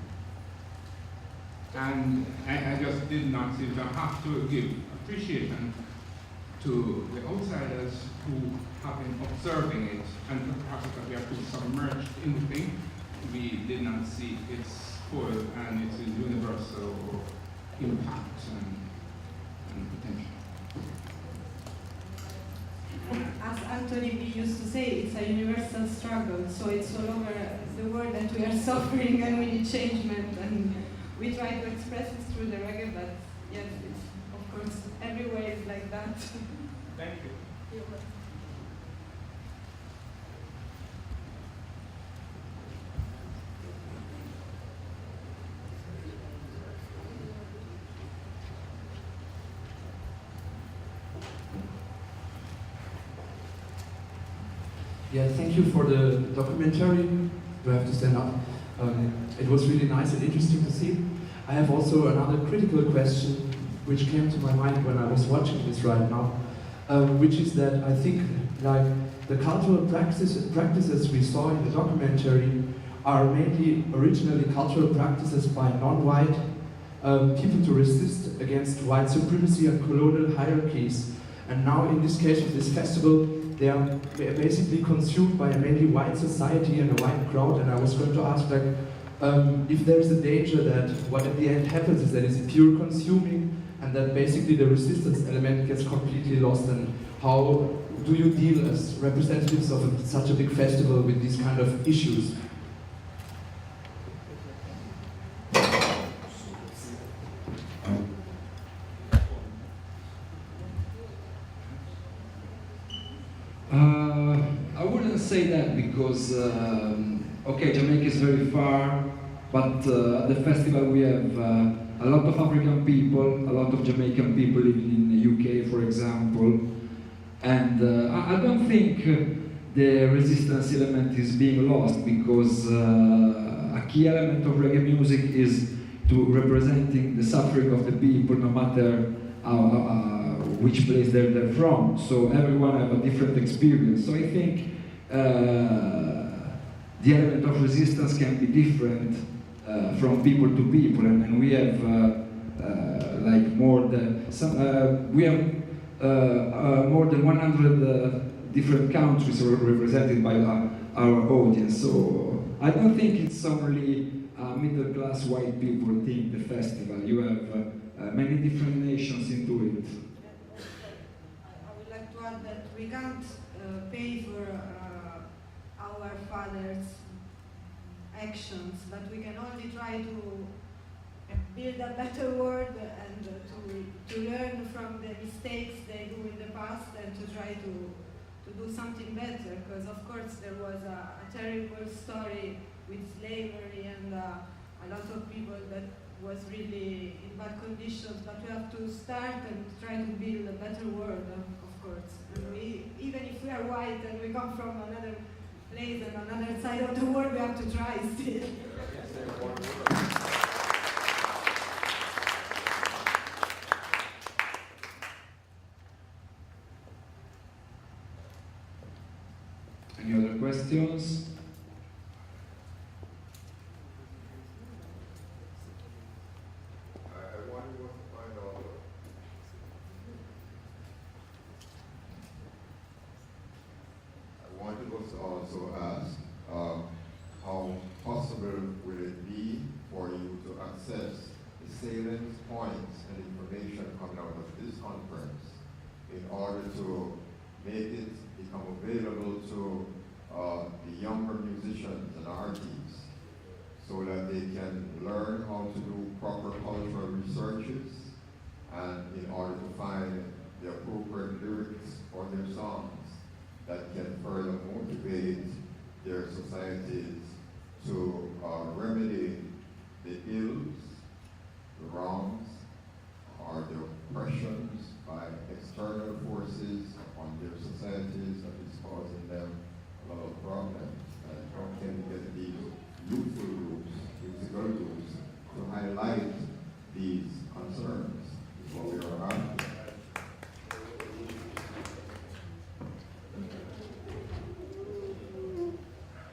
And I just did not seem to have to give appreciation to the outsiders who have been observing it, and perhaps because we are too submerged in the thing, we did not see its full and its universal impact and potential. As Anthony B. used to say, it's a universal struggle, so it's all over the world that we are suffering and we need changement, and we try to express it through the reggae, but yes, it's, of course, everywhere is like that. Thank you. Yeah, thank you for the documentary. Do I have to stand up? It was really nice and interesting to see. I have also another critical question which came to my mind when I was watching this right now, which is that I think like the cultural practices we saw in the documentary are mainly originally cultural practices by non-white people to resist against white supremacy and colonial hierarchies. And now in this case of this festival, they are basically consumed by a mainly white society and a white crowd. And I was going to ask, like, if there is a danger that what at the end happens is that it's pure consuming and that basically the resistance element gets completely lost, and how do you deal as representatives of such a big festival with these kind of issues? I wouldn't say that because, okay, Jamaica is very far, but at the festival we have a lot of African people, a lot of Jamaican people living in the UK, for example, and I don't think the resistance element is being lost, because a key element of reggae music is to representing the suffering of the people, no matter which place they're from. So everyone have a different experience. So I think the element of resistance can be different from people to people, and we have like more than more than 100 different countries represented by our audience. So I don't think it's only middle class white people think the festival. You have many different nations into it. I would like to add that we can't pay for our fathers' actions, but we can only try to build a better world and to learn from the mistakes they do in the past and to try to do something better. Because of course there was a terrible story with slavery and a lot of people that was really in bad conditions, but we have to start and try to build a better world, of course. And even if we are white and we come from another place and another side of the world, we have to try still. Any other questions? Also ask, how possible will it be for you to access the salient points and information coming out of this conference in order to make it become available to the younger musicians and artists, so that they can learn how to do proper cultural researches and in order to find the appropriate lyrics for their songs that can further motivate their societies to remedy the ills, the wrongs, or the oppressions by external forces upon their societies that is causing them a lot of problems. And how can we get these youthful groups, musical groups, to highlight these concerns is what we are after.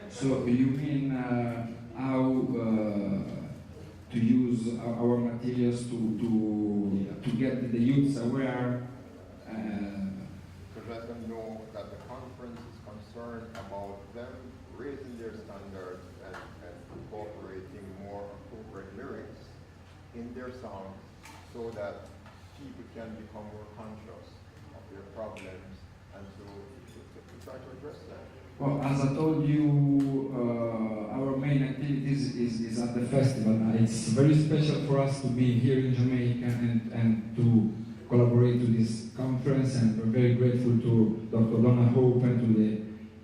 So you mean how to use our materials to get the youths aware? To let them know that the conference is concerned about them raising their standards and incorporating more appropriate lyrics in their songs, so that people can become more conscious of their problems and to try to address them. Well, as I told you, our main activities is at the festival. It's very special for us to be here in Jamaica and to collaborate to this conference, and we're very grateful to Dr. Donna Hope and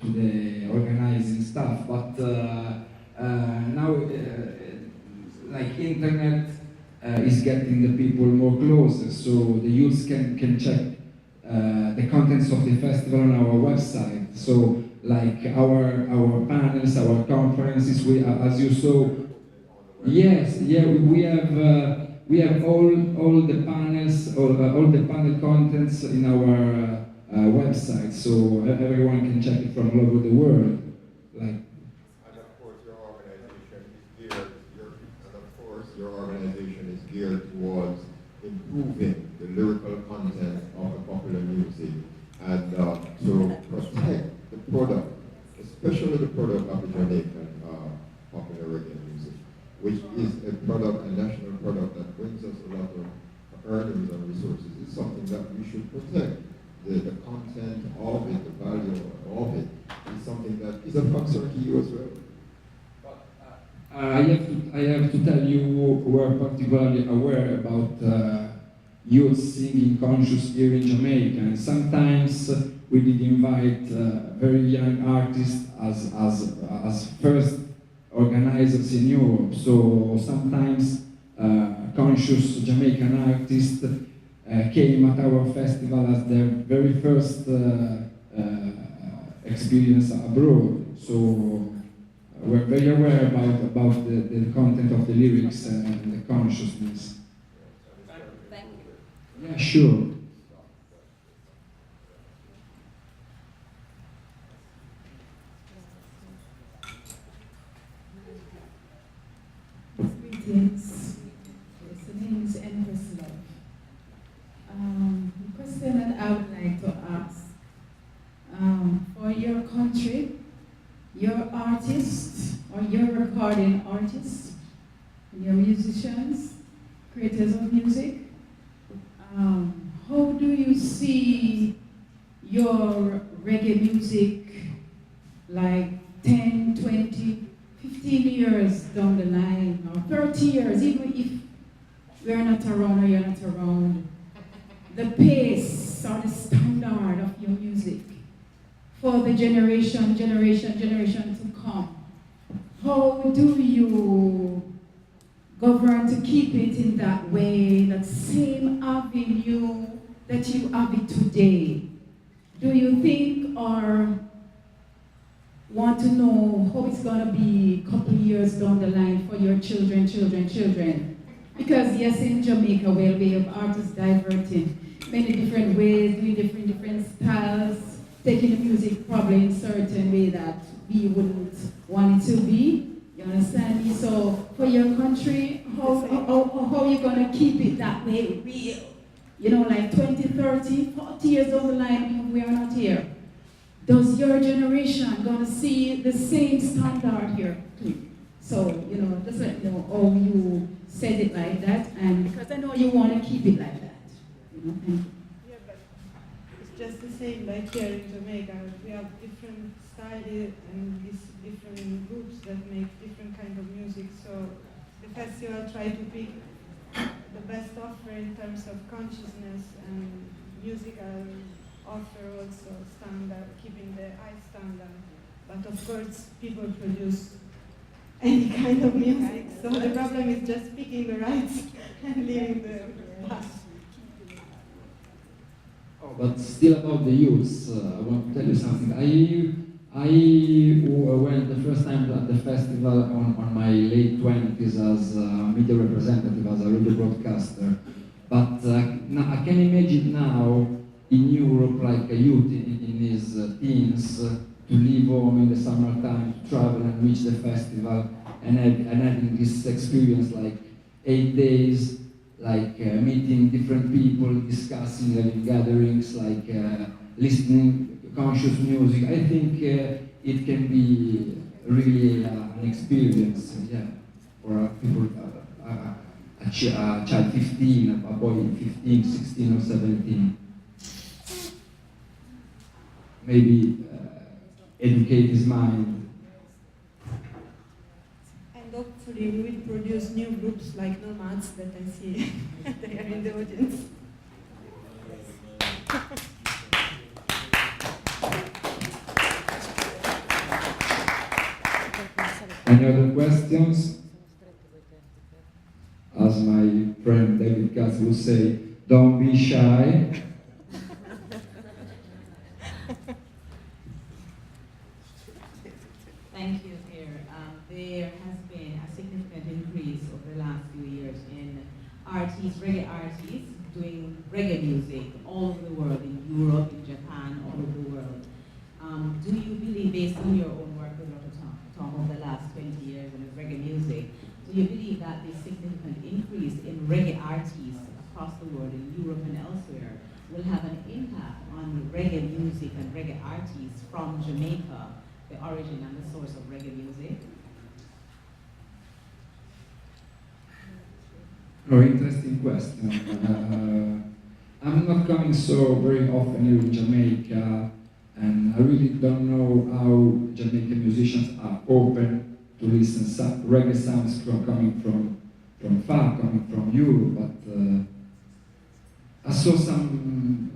to the organizing staff. But now, like internet is getting the people more closer, so the youths can check the contents of the festival on our website. So like our panels, our conferences. We, as you saw, yes, yeah, we have all the panels, all the panel contents in our website, so everyone can check it from all over the world. Like. Your organization is geared towards improving the lyrical content of the popular music and to protect the product, especially the product of the Jamaican popular reggae music, which is a product, a national product that brings us a lot of earnings and resources. It's something that we should protect. The content of it, the value of it, is something that is a concern to you as well. I have to tell you, we're particularly aware about youth singing conscious here in Jamaica, and sometimes we did invite very young artists as first organizers in Europe. So sometimes conscious Jamaican artists came at our festival as their very first experience abroad. So we're very aware about the content of the lyrics and the consciousness. Thank you. Yeah, sure. Greetings. Yes, the name is Empress Love. The question that I would like to ask, for your country, your artists or your recording artists, and your musicians, creators of music, how do you see your reggae music like 10, 20, 15 years down the line, or 30 years, even if we're not around or you're not around, the pace or the standard of your music for the generation to come? How do you govern to keep it in that way, that same avenue that you have it today? Do you think or want to know how it's going to be a couple of years down the line for your children? Because yes, in Jamaica, well, we have artists diverting many different ways, doing different styles, taking the music probably in a certain way that we wouldn't want it to be. You understand me? So for your country, how are you going to keep it that way real? You know, like 20, 30, 40 years down the line, we are not here. Does your generation going to see the same standard here too? So, you know, just let me know how you said it like that, and because I know you want to keep it like that. You know, thank you. Yeah, but it's just the same like here in Jamaica. We have different styles and these different groups that make different kind of music. So the festival try to pick the best offer in terms of consciousness and musical offer also standard, keeping the high standard. But of course, people produce any kind of music. So the problem is just picking the rights and leaving the past. But still about the youths, I want to tell you something. I went the first time at the festival on my late 20s as a media representative, as a radio broadcaster. But I can imagine now in Europe, like a youth in his teens, to leave home in the summertime, to travel and reach the festival, and having this experience like 8 days, like meeting different people, discussing, having gatherings, like listening to conscious music. I think it can be really an experience, yeah, for people, a child 15, a boy 15, 16 or 17. Maybe educate his mind. And hopefully we will produce new groups like Nomads that I see they are in the audience. Any other questions? As my friend David Katz would say, don't be shy. artists, reggae artists, doing reggae music all over the world, in Europe, in Japan, all over the world. Do you believe, based on your own work with ROTOTOM over the last 20 years and with reggae music, do you believe that this significant increase in reggae artists across the world, in Europe and elsewhere, will have an impact on reggae music and reggae artists from Jamaica, the origin and the source of reggae music? Oh, interesting question. I'm not coming so very often here in Jamaica, and I really don't know how Jamaican musicians are open to listen reggae sounds coming from far, coming from Europe, but I saw some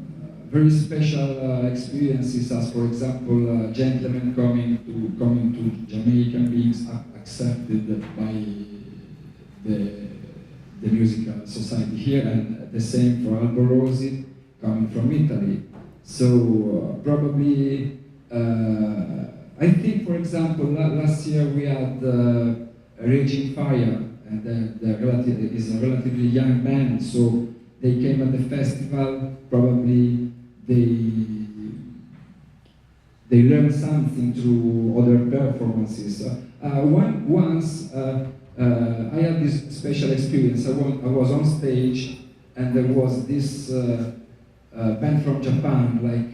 very special experiences, as for example, gentlemen coming to Jamaica and being accepted by the musical society here, and the same for Alborosi coming from Italy. So probably, I think, for example, last year we had Raging Fire, and is a relatively young band, so they came at the festival. Probably they learned something through other performances. Once I had this special experience. I was on stage, and there was this band from Japan, like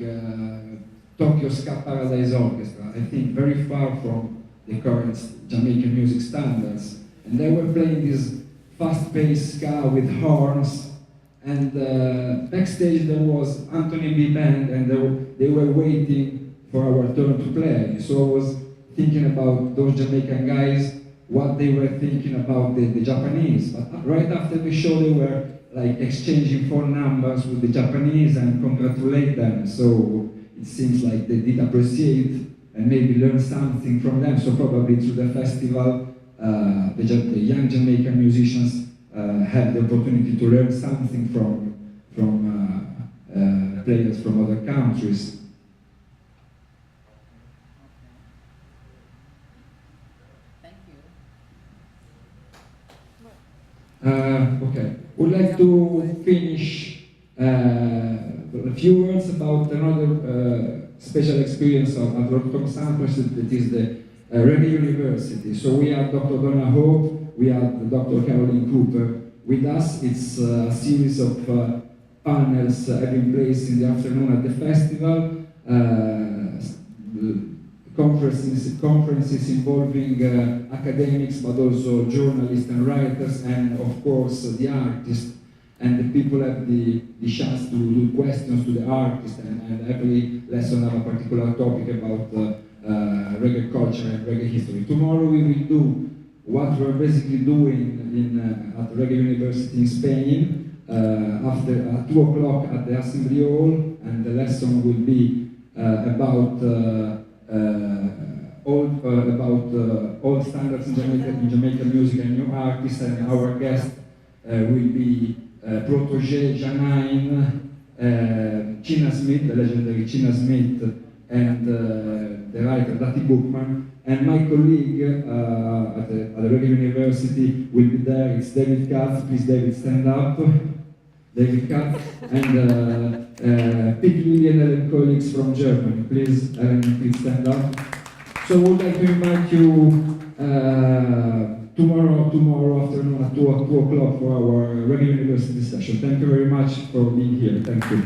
Tokyo Ska Paradise Orchestra, I think very far from the current Jamaican music standards. And they were playing this fast-paced ska with horns, and backstage there was Anthony B. Band, and they were waiting for our turn to play. So I was thinking about those Jamaican guys, what they were thinking about the Japanese. But right after the show, they were like exchanging phone numbers with the Japanese and congratulate them. So it seems like they did appreciate and maybe learn something from them. So probably through the festival, the young Jamaican musicians had the opportunity to learn something from players from other countries. Okay, would like to finish a few words about another special experience of ROTOTOM Sunsplash, that is the Reggae University. So we have Dr. Donna Hope, we have Dr. Caroline Cooper with us. It's a series of panels having place in the afternoon at the festival. Conferences involving academics, but also journalists and writers, and of course the artists, and the people have the chance to do questions to the artists, and every lesson have a particular topic about reggae culture and reggae history. Tomorrow we will do what we're basically doing at Reggae University in Spain, at 2 o'clock at the Assembly Hall, and the lesson will be about all standards in Jamaican music and new artists, and our guest will be Protégé Janine, China Smith, the legendary China Smith, and the writer Dati Bookman, and my colleague at the Reggae University will be there. It's David Katz. Please, David, stand up. David Katz, and Pete Lillian and colleagues from Germany. Please, please stand up. So we would like to invite you tomorrow afternoon at 2 o'clock for our Reggae University session. Thank you very much for being here. Thank you.